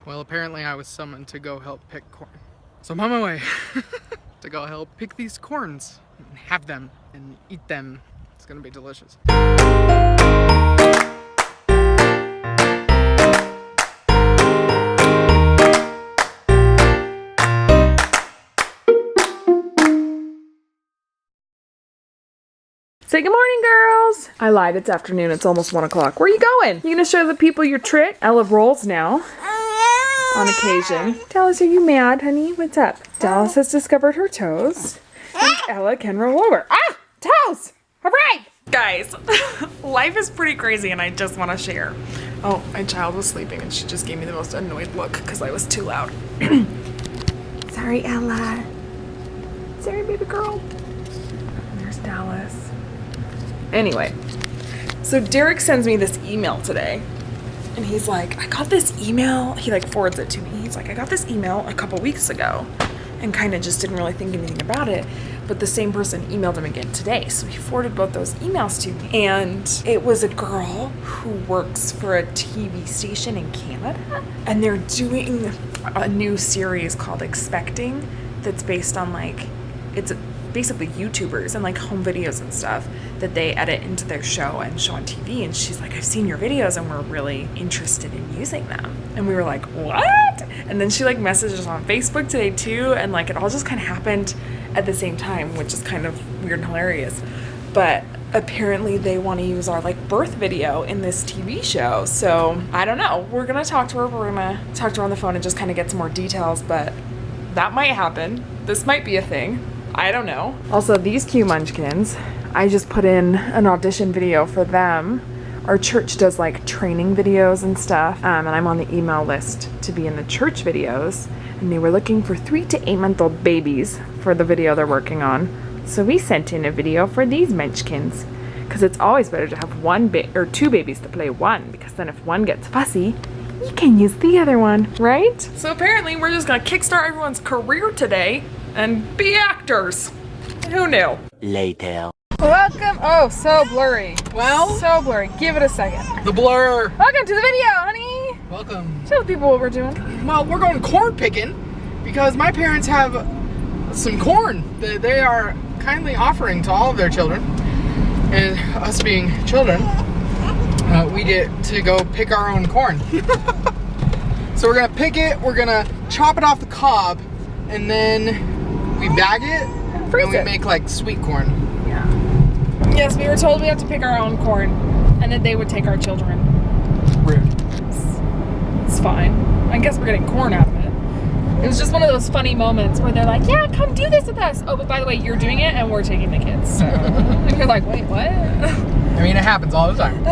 Well, apparently I was summoned to go help pick corn. So I'm on my way to go help pick these corns and have them and eat them. It's gonna be delicious. Say good morning, girls. I lied, it's afternoon, it's almost 1 o'clock. Where are you going? You gonna show the people your trick? Ella rolls now, on occasion. Dallas, are you mad, honey? What's up? Dallas has discovered her toes, and Ella can roll over. Ah, toes! All right! Guys, life is pretty crazy and I just wanna share. Oh, my child was sleeping and she just gave me the most annoyed look because I was too loud. Sorry, Ella. Sorry, baby girl. And there's Dallas. Anyway, so Derek sends me this email today and he's like, I got this email. He like forwards it to me. He's like, I got this email a couple weeks ago and kind of just didn't really think anything about it. But the same person emailed him again today. So he forwarded both those emails to me. And it was a girl who works for a TV station in Canada. And they're doing a new series called Expecting that's based on like, it's basically YouTubers and like home videos and stuff that they edit into their show and show on TV. And she's like, I've seen your videos and we're really interested in using them. And we were like, what? And then she like messaged us on Facebook today too. And like it all just kind of happened at the same time, which is kind of weird and hilarious. But apparently they want to use our like birth video in this TV show. So I don't know. We're gonna talk to her. We're gonna talk to her on the phone and just kind of get some more details, but that might happen. This might be a thing. I don't know. Also, these cute munchkins, I just put in an audition video for them. Our church does like training videos and stuff, and I'm on the email list to be in the church videos. And they were looking for 3 to 8 month old babies for the video they're working on. So we sent in a video for these munchkins, because it's always better to have or 2 babies to play one, because then if one gets fussy, you can use the other one, right? So apparently we're just gonna kickstart everyone's career today and be actors. Who knew? Later. Welcome. Oh, so blurry. Well, So blurry. Give it a second. the blur. Welcome to the video, honey. Welcome. Tell the people what we're doing. Well, we're going corn picking because my parents have some corn that they are kindly offering to all of their children. And us being children, we get to go pick our own corn. So we're gonna pick it, we're gonna chop it off the cob, and then we bag it, and we make like sweet corn. Yeah. Yes, we were told we have to pick our own corn, and that they would take our children. Rude. It's fine. I guess we're getting corn out of it. It was just one of those funny moments where they're like, yeah, come do this with us. Oh, but by the way, you're doing it, and we're taking the kids. So. And you're like, wait, what? I mean, it happens all the time.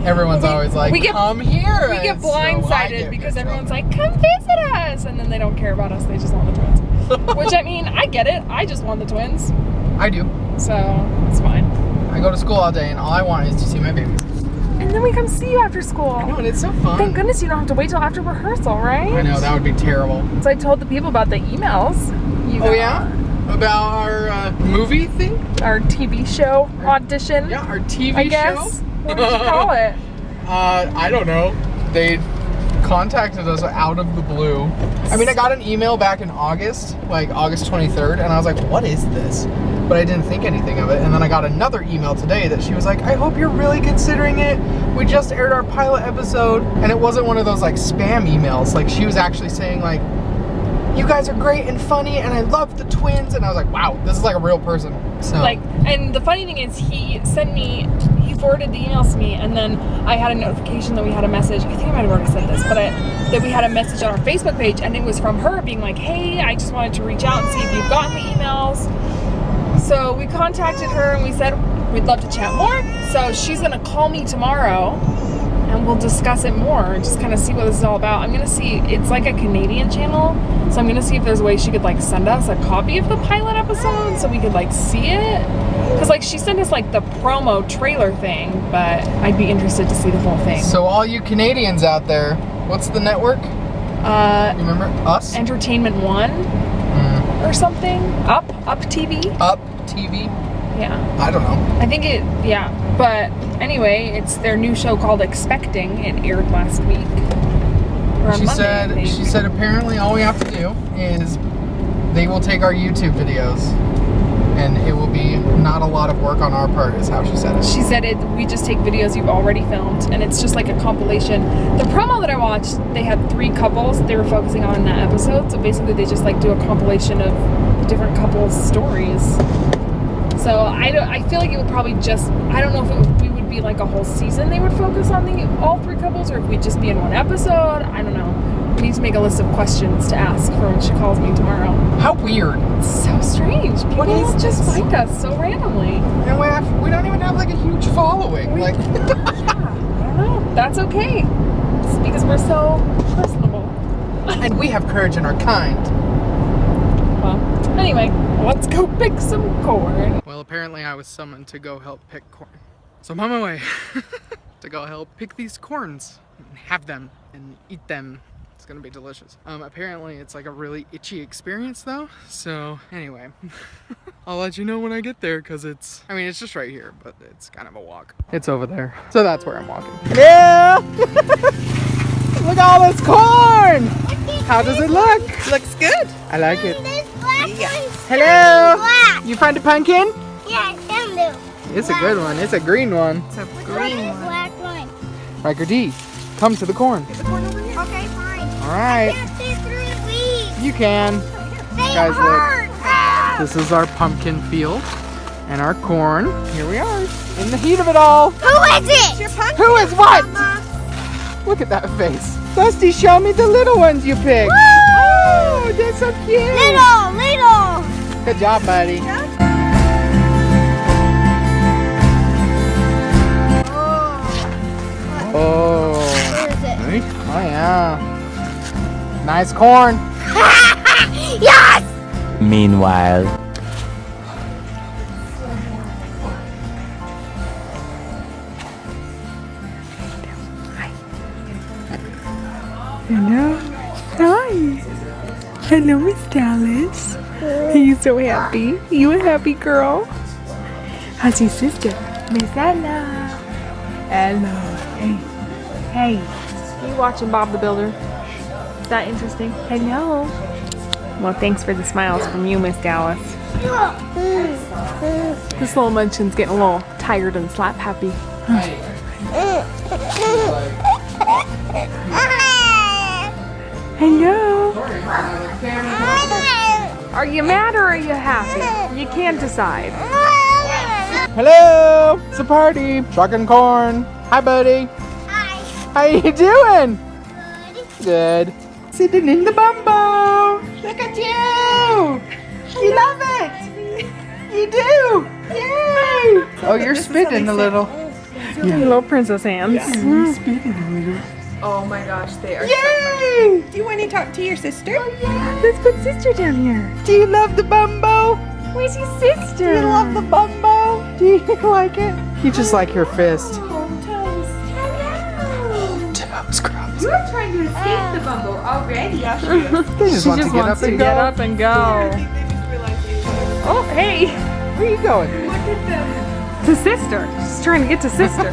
Everyone's always like, come here. We get blindsided because everyone's like, come visit us. And then they don't care about us. They just want the twins. Which, I mean, I get it. I just want the twins. I do. So, it's fine. I go to school all day and all I want is to see my babies. And then we come see you after school. I know, and it's so fun. Thank goodness you don't have to wait till after rehearsal, right? I know, that would be terrible. So I told the people about the emails. Oh, yeah? About our movie thing? Our TV show audition. Yeah, our TV I guess. show. What would you call it? I don't know. They contacted us out of the blue. I mean, I got an email back in August, like August 23rd, and I was like, what is this? But I didn't think anything of it. And then I got another email today that she was like, I hope you're really considering it. We just aired our pilot episode. And it wasn't one of those like spam emails. Like she was actually saying like, you guys are great and funny and I love the twins. And I was like, wow, this is like a real person. So like, and the funny thing is he forwarded the emails to me, and then I had a notification that we had a message. I think I might have already said this, but that we had a message on our Facebook page, and it was from her being like, hey, I just wanted to reach out and see if you've gotten the emails. So we contacted her and we said we'd love to chat more. So she's gonna call me tomorrow and we'll discuss it more and just kind of see what this is all about. I'm gonna see, it's like a Canadian channel, so I'm gonna see if there's a way she could like send us a copy of the pilot episode so we could like see it. Cause like she sent us like the promo trailer thing, but I'd be interested to see the whole thing. So all you Canadians out there, what's the network? You remember us? Entertainment One or something? Up TV? Up TV? Yeah. I don't know. I think it, yeah. But anyway, it's their new show called Expecting. It aired last week. Or on She Monday, I said think. she said apparently all we have to do is they will take our YouTube videos and it will be not a lot of work on our part is how she said it. She said we just take videos you've already filmed and it's just like a compilation. The promo that I watched, they had 3 couples they were focusing on in that episode. So basically they just like do a compilation of different couples' stories. So I feel like it would probably just, I don't know if we would be like a whole season they would focus on all 3 couples, or if we'd just be in one episode. I don't know. We need to make a list of questions to ask for when she calls me tomorrow. How weird. It's so strange. People What is just this? find us so randomly. And we don't even have like a huge following. Like Yeah, I don't know. That's okay. It's because we're so personable. and we have courage in our kind. Well, anyway, let's go pick some corn. Well, apparently I was summoned to go help pick corn. So I'm on my way to go help pick these corns and have them and eat them. It's gonna be delicious. Apparently it's like a really itchy experience though. So anyway, I'll let you know when I get there because it's just right here, but it's kind of a walk. It's over there. So that's where I'm walking. Yeah! Look at all this corn! How does it look? Looks good. I like it. This black Yeah. one's Hello! black. You find a pumpkin? Yeah, can do. It's a good one. It's a green one. It's a Where's green this one. black one? Riker D, come to the corn. Get the corn over here. Okay, fine. All right, Can't see through the weeds. you can. They Guys, look. hurt. Ah. This is our pumpkin field and our corn. Here we are in the heat of it all. Who is it? Your pumpkin. Who is what? Look at that face. Dusty, show me the little ones you picked. Oh, they're so cute. Little. Good job, buddy. Oh. Where is it? Oh yeah. Nice corn. Yes! Meanwhile. Hello. Hi. Hello, Miss Dallas. Are you so happy? You a happy girl? How's your sister? Miss Ella. Hello. Hey. Are you watching Bob the Builder? Is that interesting? Hello. Well, thanks for the smiles from you, Miss Dallas. This little munchin's getting a little tired and slap happy. Hello. Are you mad or are you happy? You can't decide. Hello. It's a party. Trucking corn. Hi, buddy. Hi. How you doing? Good. Good. Sitting in the bumbo. Look at you. You love it. You do. Yay. Oh, you're spitting a little. Little princess hands. You're spitting a little. Oh my gosh, they are. Yay. Do you want to talk to your sister? Let's put sister down here. Do you love the bumbo? Where's your sister? Do you love the bumbo? Do you like it? You just like your fist. Toes cross. You're trying to escape the bumble already. Yeah, she is. They just want to get up and go. get up and I go. think they just realized they were. Oh, hey. Where are you going? Look at them. To sister. She's trying to get to sister.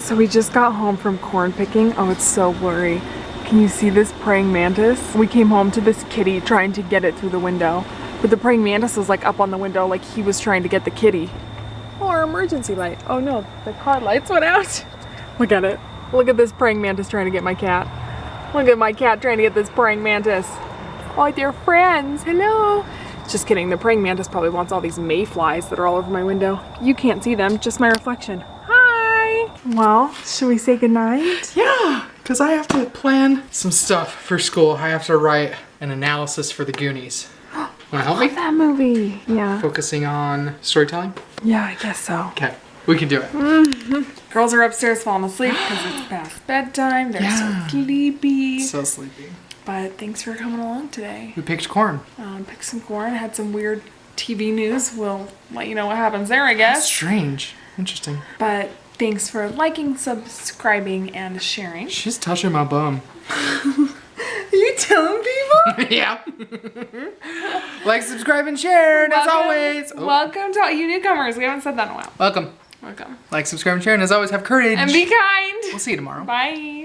So we just got home from corn picking. Oh, it's so blurry. Can you see this praying mantis? We came home to this kitty trying to get it through the window. But the praying mantis was like up on the window like he was trying to get the kitty. Oh, our emergency light. Oh no, the car lights went out. Look at it. Look at this praying mantis trying to get my cat. Look at my cat trying to get this praying mantis. Oh, they're friends. Hello. Just kidding. The praying mantis probably wants all these mayflies that are all over my window. You can't see them, just my reflection. Hi. Well, should we say goodnight? Yeah, because I have to plan some stuff for school. I have to write an analysis for the Goonies. Want to help me? That movie. Yeah. Focusing on storytelling? Yeah, I guess so. Okay, we can do it. Girls are upstairs falling asleep because it's past bedtime. They're Yeah. so sleepy. So sleepy. But thanks for coming along today. We picked corn. Picked some corn. Had some weird TV news. We'll let you know what happens there, I guess. Strange. Interesting. But thanks for liking, subscribing, and sharing. She's touching my bum. Are you telling people? Yeah. Like, subscribe, and share, and as always. Oh. Welcome to all you newcomers. We haven't said that in a while. Welcome. Welcome. Like, subscribe, and share, and as always, have courage. And be kind. We'll see you tomorrow. Bye.